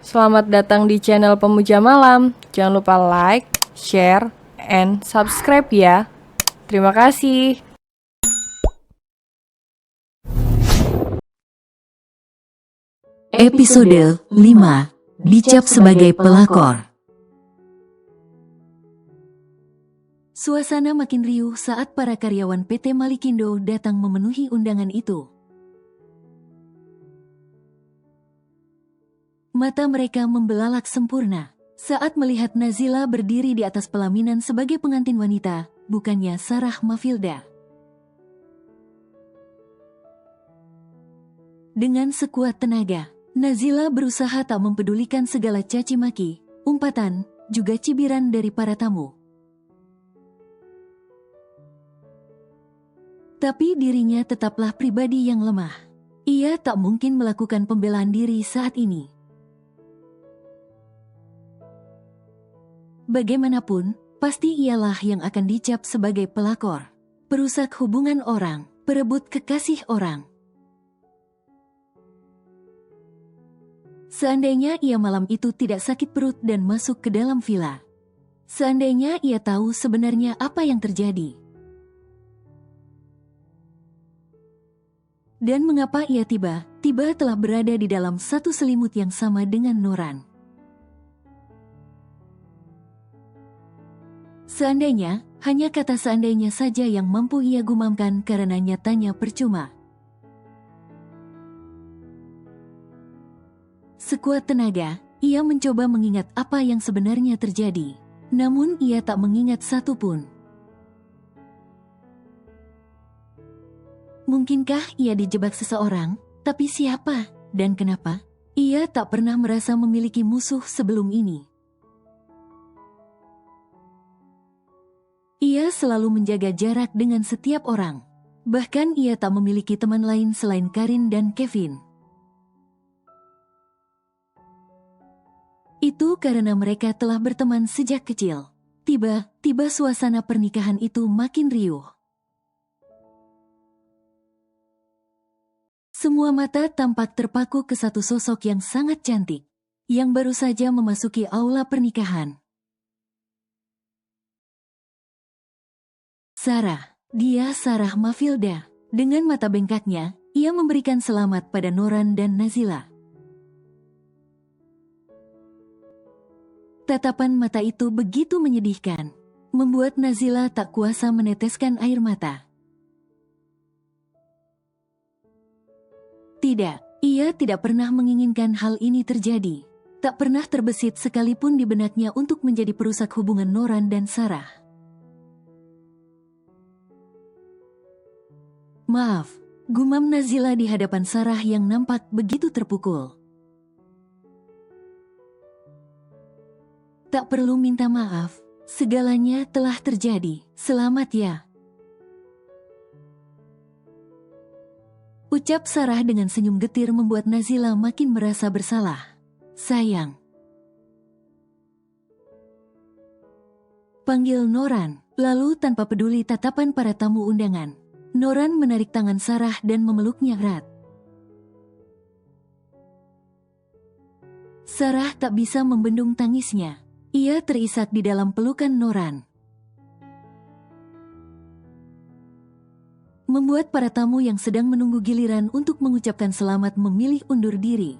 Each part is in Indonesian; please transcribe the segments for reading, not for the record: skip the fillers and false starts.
Selamat datang di channel Pemuja Malam. Jangan lupa like, share, and subscribe ya. Terima kasih. Episode 5. Dicap sebagai pelakor. Suasana makin riuh saat para karyawan PT Malikindo datang memenuhi undangan itu. Mata mereka membelalak sempurna saat melihat Nazila berdiri di atas pelaminan sebagai pengantin wanita, bukannya Sarah Mafilda. Dengan sekuat tenaga, Nazila berusaha tak mempedulikan segala caci maki, umpatan, juga cibiran dari para tamu. Tapi dirinya tetaplah pribadi yang lemah. Ia tak mungkin melakukan pembelaan diri saat ini. Bagaimanapun, pasti ialah yang akan dicap sebagai pelakor, perusak hubungan orang, perebut kekasih orang. Seandainya ia malam itu tidak sakit perut dan masuk ke dalam villa. Seandainya ia tahu sebenarnya apa yang terjadi. Dan mengapa ia tiba-tiba telah berada di dalam satu selimut yang sama dengan Noran. Seandainya, hanya kata seandainya saja yang mampu ia gumamkan karena nyatanya percuma. Sekuat tenaga, ia mencoba mengingat apa yang sebenarnya terjadi. Namun ia tak mengingat satu pun. Mungkinkah ia dijebak seseorang? Tapi siapa dan kenapa? Ia tak pernah merasa memiliki musuh sebelum ini. Ia selalu menjaga jarak dengan setiap orang. Bahkan ia tak memiliki teman lain selain Karin dan Kevin. Itu karena mereka telah berteman sejak kecil. Tiba-tiba suasana pernikahan itu makin riuh. Semua mata tampak terpaku ke satu sosok yang sangat cantik, yang baru saja memasuki aula pernikahan. Sarah, dia Sarah Mafilda. Dengan mata bengkaknya, ia memberikan selamat pada Noran dan Nazila. Tatapan mata itu begitu menyedihkan, membuat Nazila tak kuasa meneteskan air mata. Tidak, ia tidak pernah menginginkan hal ini terjadi. Tak pernah terbesit sekalipun di benaknya untuk menjadi perusak hubungan Noran dan Sarah. Maaf, gumam Nazila di hadapan Sarah yang nampak begitu terpukul. Tak perlu minta maaf, segalanya telah terjadi. Selamat ya. Ucap Sarah dengan senyum getir membuat Nazila makin merasa bersalah. Sayang. Panggil Noran, lalu tanpa peduli tatapan para tamu undangan. Noran menarik tangan Sarah dan memeluknya erat. Sarah tak bisa membendung tangisnya. Ia terisak di dalam pelukan Noran. Membuat para tamu yang sedang menunggu giliran untuk mengucapkan selamat memilih undur diri.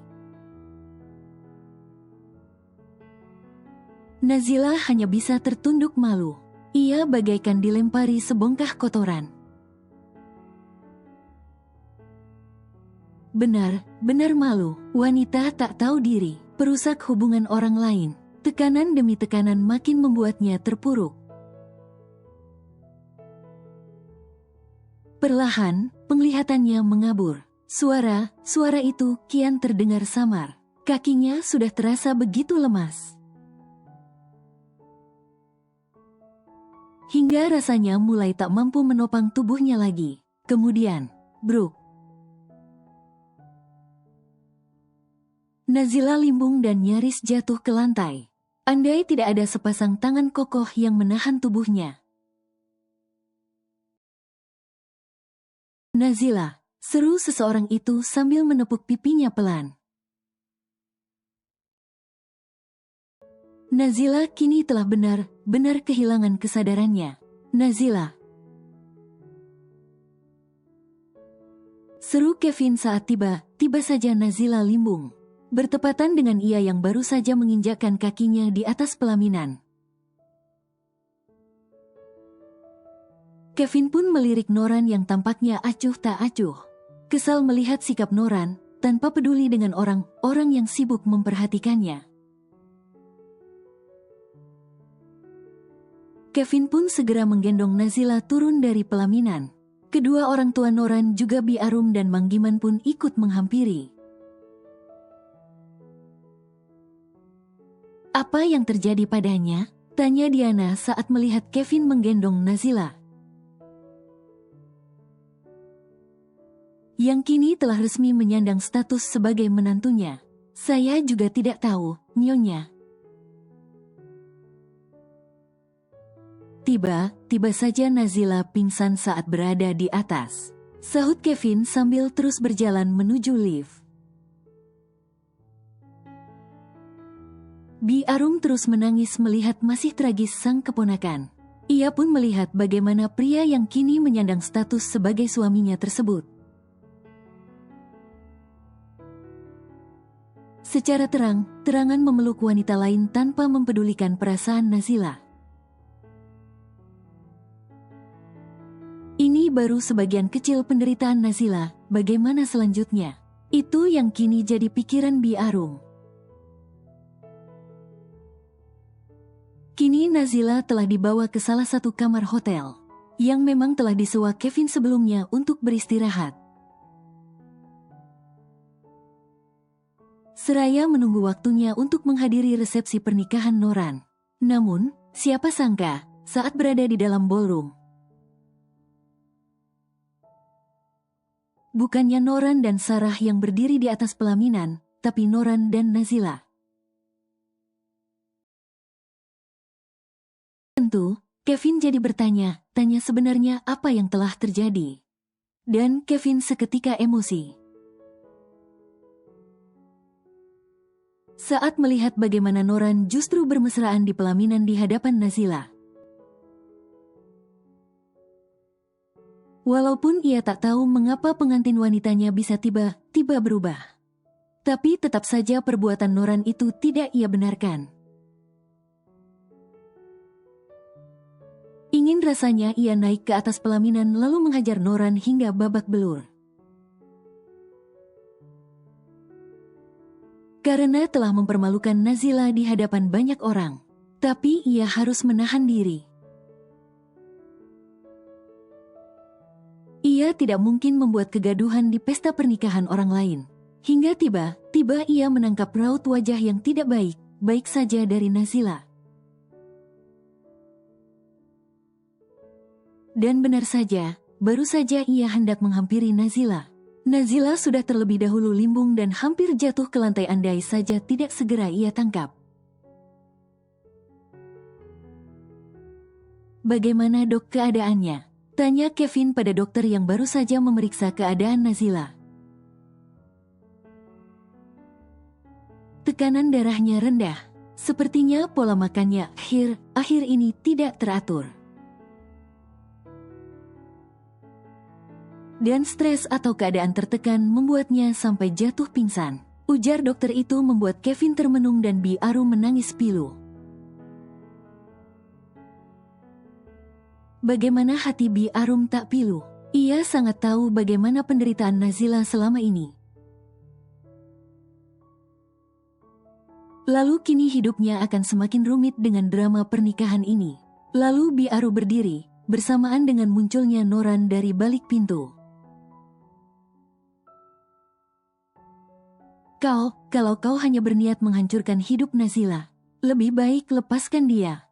Nazila hanya bisa tertunduk malu. Ia bagaikan dilempari sebongkah kotoran. Benar malu. Wanita tak tahu diri, perusak hubungan orang lain. Tekanan demi tekanan makin membuatnya terpuruk. Perlahan, penglihatannya mengabur. Suara itu kian terdengar samar. Kakinya sudah terasa begitu lemas. Hingga rasanya mulai tak mampu menopang tubuhnya lagi. Kemudian, bruk. Nazila limbung dan nyaris jatuh ke lantai. Andai tidak ada sepasang tangan kokoh yang menahan tubuhnya. Nazila, seru seseorang itu sambil menepuk pipinya pelan. Nazila kini telah benar-benar kehilangan kesadarannya. Nazila! Seru Kevin saat tiba saja Nazila limbung. Bertepatan dengan ia yang baru saja menginjakkan kakinya di atas pelaminan. Kevin pun melirik Noran yang tampaknya acuh tak acuh. Kesal melihat sikap Noran, tanpa peduli dengan orang-orang yang sibuk memperhatikannya. Kevin pun segera menggendong Nazila turun dari pelaminan. Kedua orang tua Noran juga Bi Arum dan Mang Giman pun ikut menghampiri. Apa yang terjadi padanya? Tanya Diana saat melihat Kevin menggendong Nazila. Yang kini telah resmi menyandang status sebagai menantunya. Saya juga tidak tahu, Nyonya. Tiba saja Nazila pingsan saat berada di atas. Sahut Kevin sambil terus berjalan menuju lift. Bi Arum terus menangis melihat masih tragis sang keponakan. Ia pun melihat bagaimana pria yang kini menyandang status sebagai suaminya tersebut secara terang-terangan memeluk wanita lain tanpa mempedulikan perasaan Nazila. Ini baru sebagian kecil penderitaan Nazila, bagaimana selanjutnya? Itu yang kini jadi pikiran Bi Arum. Kini Nazila telah dibawa ke salah satu kamar hotel, yang memang telah disewa Kevin sebelumnya untuk beristirahat. Seraya menunggu waktunya untuk menghadiri resepsi pernikahan Noran. Namun, siapa sangka, saat berada di dalam ballroom, bukannya Noran dan Sarah yang berdiri di atas pelaminan, tapi Noran dan Nazila. Tentu, Kevin jadi tanya sebenarnya apa yang telah terjadi. Dan Kevin seketika emosi. Saat melihat bagaimana Noran justru bermesraan di pelaminan di hadapan Nazila. Walaupun ia tak tahu mengapa pengantin wanitanya bisa tiba-tiba berubah. Tapi tetap saja perbuatan Noran itu tidak ia benarkan. Ingin rasanya ia naik ke atas pelaminan lalu menghajar Noran hingga babak belur. Karena telah mempermalukan Nazila di hadapan banyak orang. Tapi ia harus menahan diri. Ia tidak mungkin membuat kegaduhan di pesta pernikahan orang lain. Hingga tiba-tiba ia menangkap raut wajah yang tidak baik saja dari Nazila. Dan benar saja, baru saja ia hendak menghampiri Nazila. Nazila sudah terlebih dahulu limbung dan hampir jatuh ke lantai andai saja tidak segera ia tangkap. Bagaimana dok keadaannya? Tanya Kevin pada dokter yang baru saja memeriksa keadaan Nazila. Tekanan darahnya rendah. Sepertinya pola makannya akhir ini tidak teratur. Dan stres atau keadaan tertekan membuatnya sampai jatuh pingsan. Ujar dokter itu membuat Kevin termenung dan Bi Arum menangis pilu. Bagaimana hati Bi Arum tak pilu? Ia sangat tahu bagaimana penderitaan Nazila selama ini. Lalu kini hidupnya akan semakin rumit dengan drama pernikahan ini. Lalu Bi Arum berdiri, bersamaan dengan munculnya Noran dari balik pintu. Kalau kau hanya berniat menghancurkan hidup Nazila, lebih baik lepaskan dia.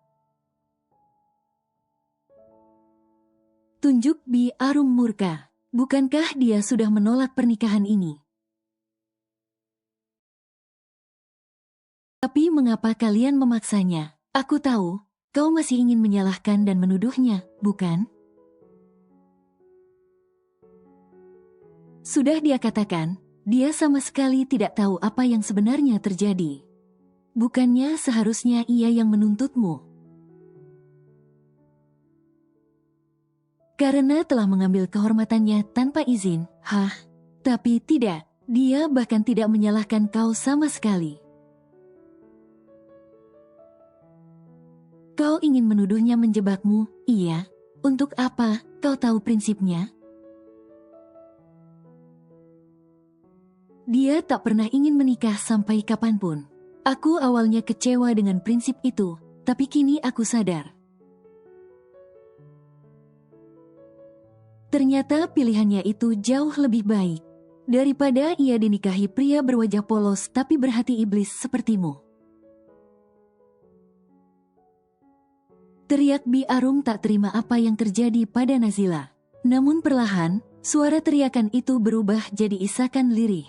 Tunjuk Bi Arum murka. Bukankah dia sudah menolak pernikahan ini? Tapi mengapa kalian memaksanya? Aku tahu, kau masih ingin menyalahkan dan menuduhnya, bukan? Sudah dia katakan, dia sama sekali tidak tahu apa yang sebenarnya terjadi. Bukannya seharusnya ia yang menuntutmu? Karena telah mengambil kehormatannya tanpa izin. Hah? Tapi tidak, dia bahkan tidak menyalahkan kau sama sekali. Kau ingin menuduhnya menjebakmu, iya? Untuk apa? Kau tahu prinsipnya? Dia tak pernah ingin menikah sampai kapanpun. Aku awalnya kecewa dengan prinsip itu, tapi kini aku sadar. Ternyata pilihannya itu jauh lebih baik daripada ia dinikahi pria berwajah polos tapi berhati iblis sepertimu. Teriak Bi Arum tak terima apa yang terjadi pada Nazila. Namun perlahan, suara teriakan itu berubah jadi isakan lirih.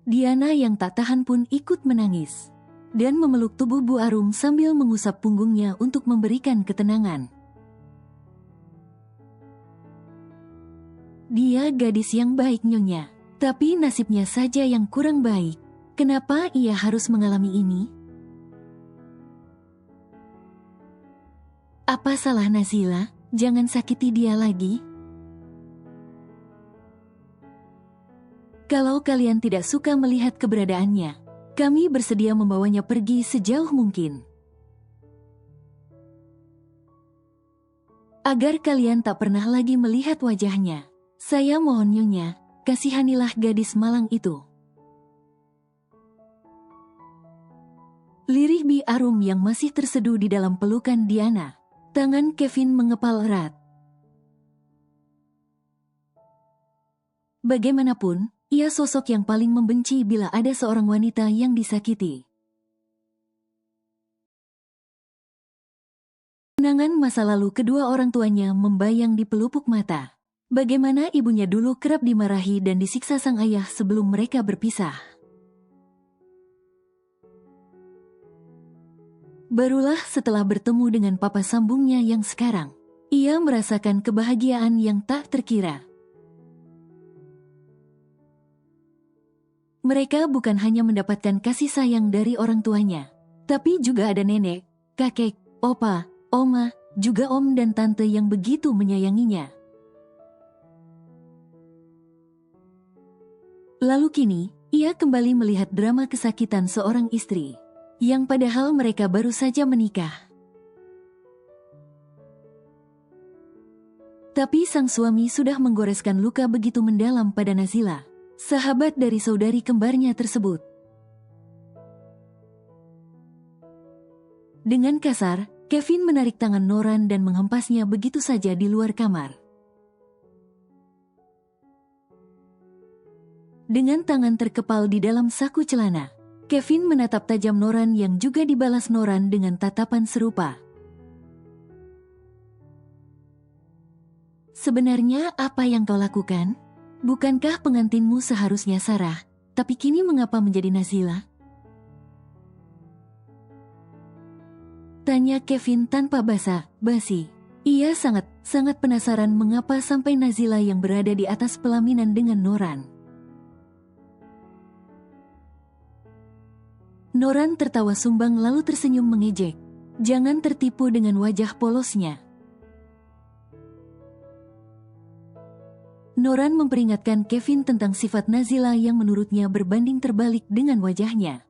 Diana yang tak tahan pun ikut menangis dan memeluk tubuh Bu Arum sambil mengusap punggungnya untuk memberikan ketenangan. Dia gadis yang baik Nyonya, tapi nasibnya saja yang kurang baik. Kenapa ia harus mengalami ini? Apa salah Nazila? Jangan sakiti dia lagi. Kalau kalian tidak suka melihat keberadaannya, kami bersedia membawanya pergi sejauh mungkin. Agar kalian tak pernah lagi melihat wajahnya. Saya mohon Nyonya, kasihanilah gadis malang itu. Lirih Bi Arum yang masih terseduh di dalam pelukan Diana. Tangan Kevin mengepal erat. Bagaimanapun, ia sosok yang paling membenci bila ada seorang wanita yang disakiti. Kenangan masa lalu kedua orang tuanya membayang di pelupuk mata. Bagaimana ibunya dulu kerap dimarahi dan disiksa sang ayah sebelum mereka berpisah. Barulah setelah bertemu dengan papa sambungnya yang sekarang, ia merasakan kebahagiaan yang tak terkira. Mereka bukan hanya mendapatkan kasih sayang dari orang tuanya, tapi juga ada nenek, kakek, opa, oma, juga om dan tante yang begitu menyayanginya. Lalu kini, ia kembali melihat drama kesakitan seorang istri, yang padahal mereka baru saja menikah. Tapi sang suami sudah menggoreskan luka begitu mendalam pada Nazila, sahabat dari saudari kembarnya tersebut. Dengan kasar, Kevin menarik tangan Noran dan menghempasnya begitu saja di luar kamar. Dengan tangan terkepal di dalam saku celana, Kevin menatap tajam Noran yang juga dibalas Noran dengan tatapan serupa. Sebenarnya apa yang kau lakukan? Bukankah pengantinmu seharusnya Sarah, tapi kini mengapa menjadi Nazila? Tanya Kevin tanpa basa-basi. Ia sangat penasaran mengapa sampai Nazila yang berada di atas pelaminan dengan Noran. Noran tertawa sumbang lalu tersenyum mengejek. Jangan tertipu dengan wajah polosnya. Noran memperingatkan Kevin tentang sifat Nazila yang menurutnya berbanding terbalik dengan wajahnya.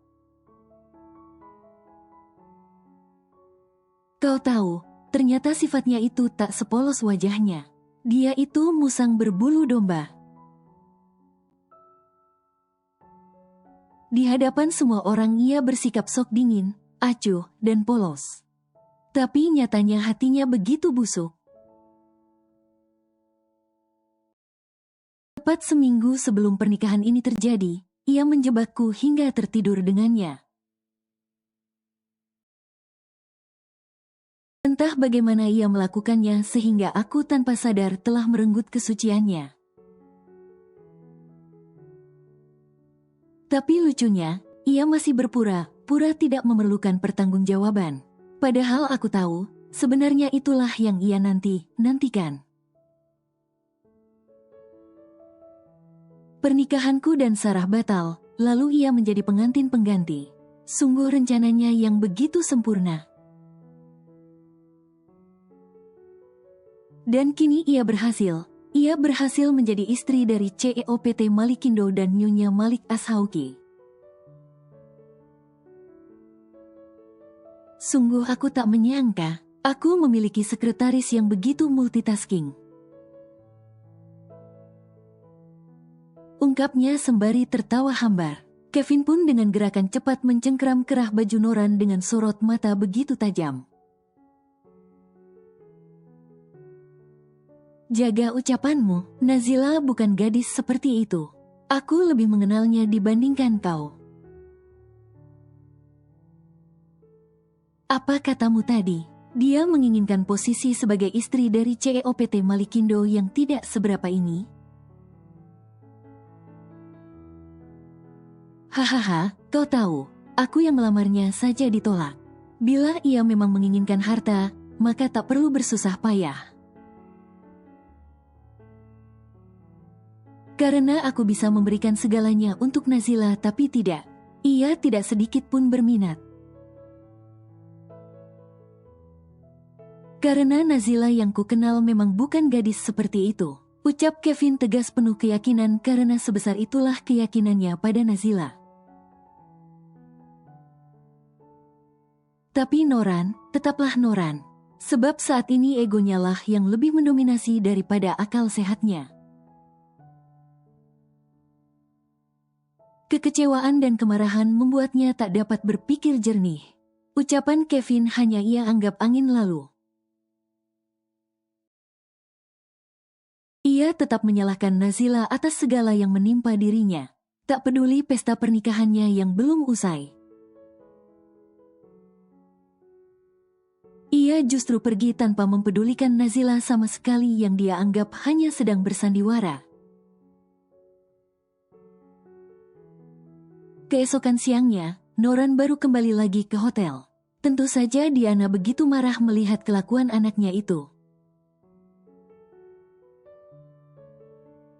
Kau tahu, ternyata sifatnya itu tak sepolos wajahnya. Dia itu musang berbulu domba. Di hadapan semua orang ia bersikap sok dingin, acuh, dan polos. Tapi nyatanya hatinya begitu busuk. Tepat seminggu sebelum pernikahan ini terjadi, ia menjebakku hingga tertidur dengannya. Entah bagaimana ia melakukannya sehingga aku tanpa sadar telah merenggut kesuciannya. Tapi lucunya, ia masih berpura-pura tidak memerlukan pertanggungjawaban. Padahal aku tahu, sebenarnya itulah yang ia nantikan. Pernikahanku dan Sarah batal, lalu ia menjadi pengantin pengganti. Sungguh rencananya yang begitu sempurna. Dan kini ia berhasil. Ia berhasil menjadi istri dari CEOPT Malikindo dan Nyonya Malik Ashauki. Sungguh aku tak menyangka, aku memiliki sekretaris yang begitu multitasking. Ungkapnya sembari tertawa hambar. Kevin pun dengan gerakan cepat mencengkeram kerah baju Noran dengan sorot mata begitu tajam. Jaga ucapanmu, Nazila bukan gadis seperti itu. Aku lebih mengenalnya dibandingkan kau. Apa katamu tadi? Dia menginginkan posisi sebagai istri dari CEOPT Malikindo yang tidak seberapa ini? Hahaha, kau tahu, aku yang melamarnya saja ditolak. Bila ia memang menginginkan harta, maka tak perlu bersusah payah. Karena aku bisa memberikan segalanya untuk Nazila, tapi tidak. Ia tidak sedikit pun berminat. Karena Nazila yang ku kenal memang bukan gadis seperti itu. Ucap Kevin tegas penuh keyakinan karena sebesar itulah keyakinannya pada Nazila. Tapi Noran, tetaplah Noran. Sebab saat ini egonya lah yang lebih mendominasi daripada akal sehatnya. Kekecewaan dan kemarahan membuatnya tak dapat berpikir jernih. Ucapan Kevin hanya ia anggap angin lalu. Ia tetap menyalahkan Nazila atas segala yang menimpa dirinya. Tak peduli pesta pernikahannya yang belum usai. Ia justru pergi tanpa mempedulikan Nazila sama sekali yang dia anggap hanya sedang bersandiwara. Keesokan siangnya, Noran baru kembali lagi ke hotel. Tentu saja Diana begitu marah melihat kelakuan anaknya itu.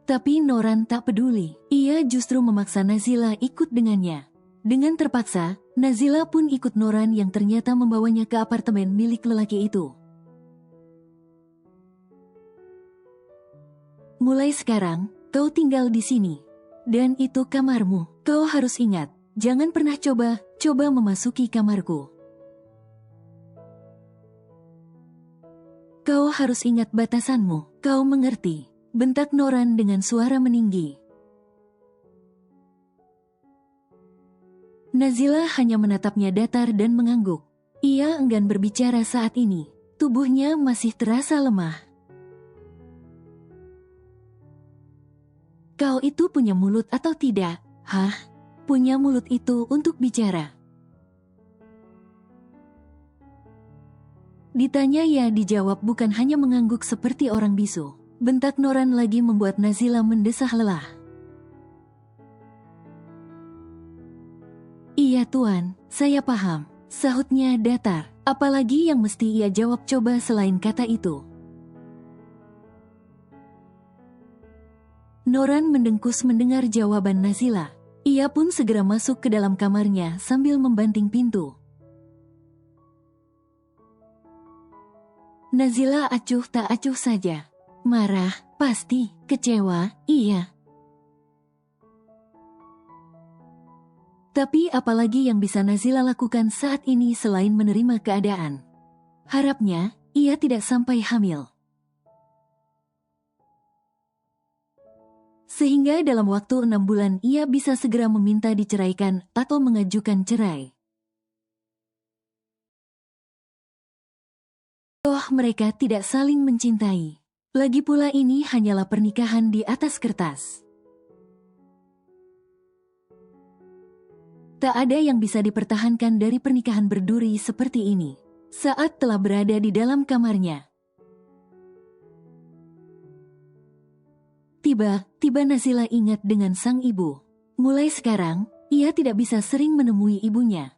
Tapi Noran tak peduli. Ia justru memaksa Nazila ikut dengannya. Dengan terpaksa, Nazila pun ikut Noran yang ternyata membawanya ke apartemen milik lelaki itu. Mulai sekarang, kau tinggal di sini. Dan itu kamarmu. Kau harus ingat, jangan pernah coba memasuki kamarku. Kau harus ingat batasanmu, kau mengerti? Bentak Noran dengan suara meninggi. Nazila hanya menatapnya datar dan mengangguk. Ia enggan berbicara saat ini. Tubuhnya masih terasa lemah. Kau itu punya mulut atau tidak? Hah? Punya mulut itu untuk bicara? Ditanya ya dijawab, bukan hanya mengangguk seperti orang bisu. Bentak Noran lagi membuat Nazila mendesah lelah. Iya tuan, saya paham. Sahutnya datar. Apalagi yang mesti ia jawab coba selain kata itu. Noran mendengkus mendengar jawaban Nazila. Ia pun segera masuk ke dalam kamarnya sambil membanting pintu. Nazila acuh tak acuh saja. Marah, pasti. Kecewa, iya. Tapi apalagi yang bisa Nazila lakukan saat ini selain menerima keadaan? Harapnya, ia tidak sampai hamil. Sehingga dalam waktu 6 bulan ia bisa segera meminta diceraikan atau mengajukan cerai. Toh mereka tidak saling mencintai. Lagi pula ini hanyalah pernikahan di atas kertas. Tak ada yang bisa dipertahankan dari pernikahan berduri seperti ini. Saat telah berada di dalam kamarnya, Tiba-tiba Nazila ingat dengan sang ibu. Mulai sekarang, ia tidak bisa sering menemui ibunya.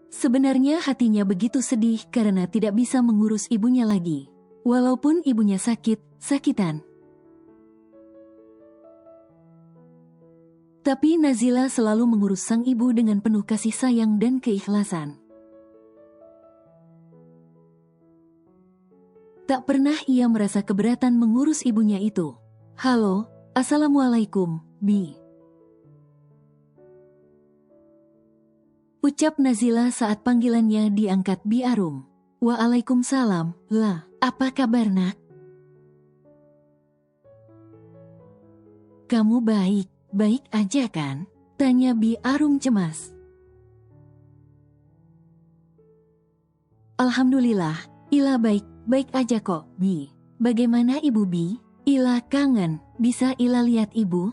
Sebenarnya hatinya begitu sedih karena tidak bisa mengurus ibunya lagi. Walaupun ibunya sakit-sakitan. Tapi Nazila selalu mengurus sang ibu dengan penuh kasih sayang dan keikhlasan. Tak pernah ia merasa keberatan mengurus ibunya itu. "Halo, Assalamualaikum, Bi." Ucap Nazila saat panggilannya diangkat Bi Arum. "Waalaikumsalam, lah, apa kabar nak? Kamu baik aja kan?" tanya Bi Arum cemas. "Alhamdulillah, Ila baik aja kok, Bi. Bagaimana ibu Bi? Ila kangen, bisa Ila lihat ibu?"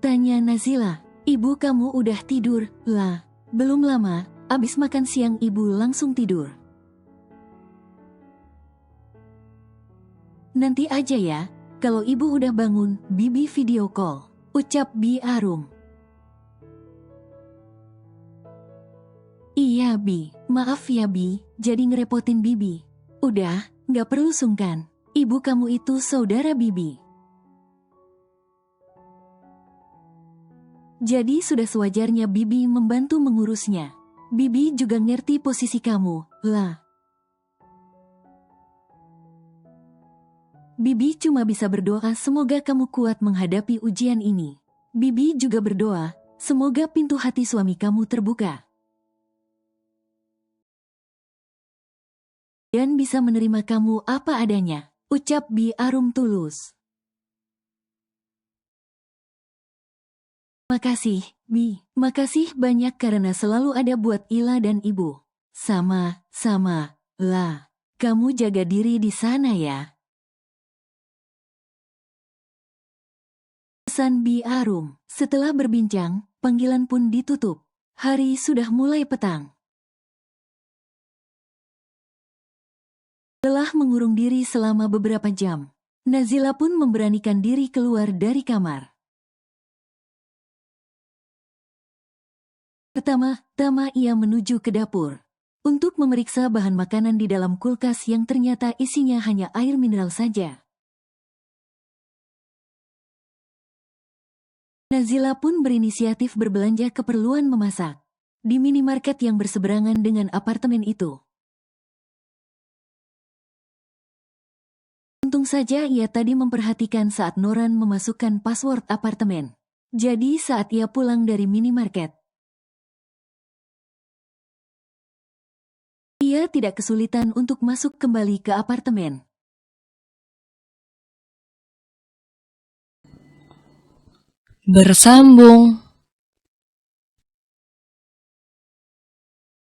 tanya Nazila. "Ibu kamu udah tidur?" "Lah, belum lama, abis makan siang ibu langsung tidur." "Nanti aja ya, kalau ibu udah bangun, Bibi video call," ucap Bi Arum. "Iya Bi, maaf ya Bi, jadi ngerepotin Bibi." "Udah, gak perlu sungkan, ibu kamu itu saudara Bibi. Jadi sudah sewajarnya Bibi membantu mengurusnya. Bibi juga ngerti posisi kamu, lah. Bibi cuma bisa berdoa semoga kamu kuat menghadapi ujian ini. Bibi juga berdoa, semoga pintu hati suami kamu terbuka dan bisa menerima kamu apa adanya," ucap Bi Arum tulus. "Makasih, Bi. Makasih banyak karena selalu ada buat Ila dan ibu." Sama-sama, lah. Kamu jaga diri di sana ya." Pesan Bi Arum. Setelah berbincang, panggilan pun ditutup. Hari sudah mulai petang. Telah mengurung diri selama beberapa jam, Nazila pun memberanikan diri keluar dari kamar. Pertama-tama ia menuju ke dapur untuk memeriksa bahan makanan di dalam kulkas yang ternyata isinya hanya air mineral saja. Nazila pun berinisiatif berbelanja keperluan memasak di minimarket yang berseberangan dengan apartemen itu. Untung saja ia tadi memperhatikan saat Noran memasukkan password apartemen. Jadi saat ia pulang dari minimarket, ia tidak kesulitan untuk masuk kembali ke apartemen. Bersambung.